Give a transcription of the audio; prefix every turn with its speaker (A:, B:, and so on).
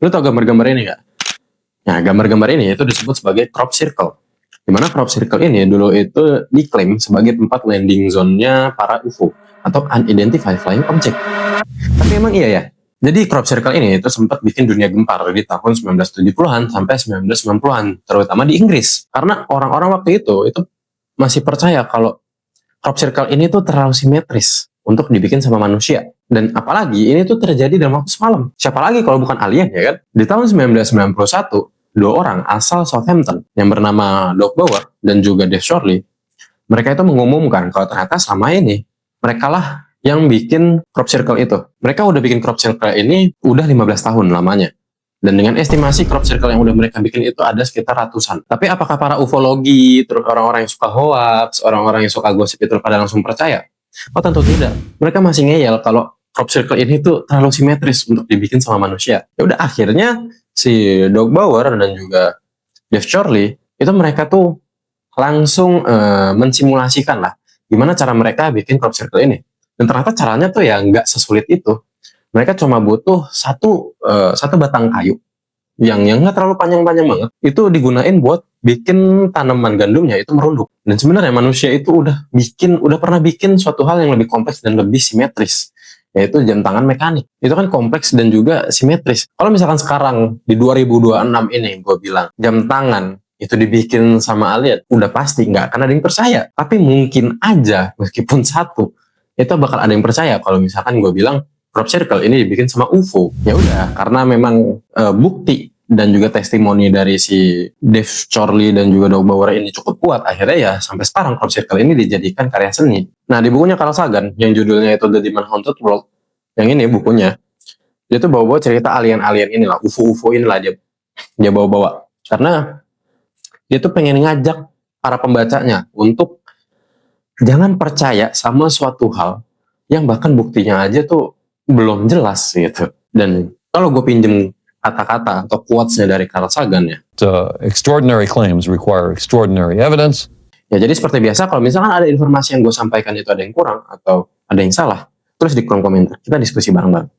A: Lu tau gambar-gambar ini nggak? Nah, gambar-gambar ini itu disebut sebagai crop circle. Dimana crop circle ini dulu itu diklaim sebagai tempat landing zone-nya para UFO atau Unidentified Flying Object. Tapi emang iya ya? Jadi crop circle ini itu sempat bikin dunia gempar di tahun 1970-an sampai 1990-an, terutama di Inggris. Karena orang-orang waktu itu masih percaya kalau crop circle ini tuh terlalu simetris untuk dibikin sama manusia. Dan apalagi ini tuh terjadi dalam waktu semalam. Siapa lagi kalau bukan alien, ya kan? Di tahun 1991, dua orang asal Southampton yang bernama Doug Bower dan juga Dave Shorley, mereka itu mengumumkan kalau ternyata sama ini mereka lah yang bikin crop circle itu. Mereka udah bikin crop circle ini udah 15 tahun lamanya. Dan dengan estimasi crop circle yang udah mereka bikin itu ada sekitar ratusan. Tapi apakah para ufologi, terus orang-orang yang suka hoax, orang-orang yang suka gosip itu pada langsung percaya? Oh tentu tidak. Mereka masih ngeyel kalau crop circle ini tuh terlalu simetris untuk dibikin sama manusia. Ya udah, akhirnya si Doug Bower dan juga Dave Shorley itu mereka tuh langsung mensimulasikan lah gimana cara mereka bikin crop circle ini. Dan ternyata caranya tuh ya nggak sesulit itu. Mereka cuma butuh satu batang kayu yang nggak terlalu panjang-panjang banget. Itu digunain buat bikin tanaman gandumnya itu merunduk. Dan sebenarnya manusia itu udah pernah bikin suatu hal yang lebih kompleks dan lebih simetris, yaitu jam tangan mekanik. Itu kan kompleks dan juga simetris. Kalau misalkan sekarang di 2026 ini gue bilang jam tangan itu dibikin sama alien, udah pasti nggak akan ada yang percaya. Tapi mungkin aja meskipun satu, itu bakal ada yang percaya kalau misalkan gue bilang crop circle ini dibikin sama UFO. Ya udah, karena memang bukti dan juga testimoni dari si Dave Shorley dan juga Doug Bower ini cukup kuat, akhirnya ya sampai sekarang crop circle ini dijadikan karya seni. Nah, di bukunya Carl Sagan yang judulnya itu The Demon Haunted World, yang ini bukunya, dia tuh bawa-bawa cerita alien-alien inilah, UFO-UFO inilah dia bawa-bawa. Karena dia tuh pengen ngajak para pembacanya untuk jangan percaya sama suatu hal yang bahkan buktinya aja tuh belum jelas gitu. Dan kalau gue pinjem kata-kata atau quotes-nya dari Carl Sagan ya,
B: extraordinary claims require extraordinary evidence.
A: Ya jadi seperti biasa, kalau misalkan ada informasi yang gue sampaikan itu ada yang kurang atau ada yang salah, terus di kolom komentar kita diskusi bareng-bareng.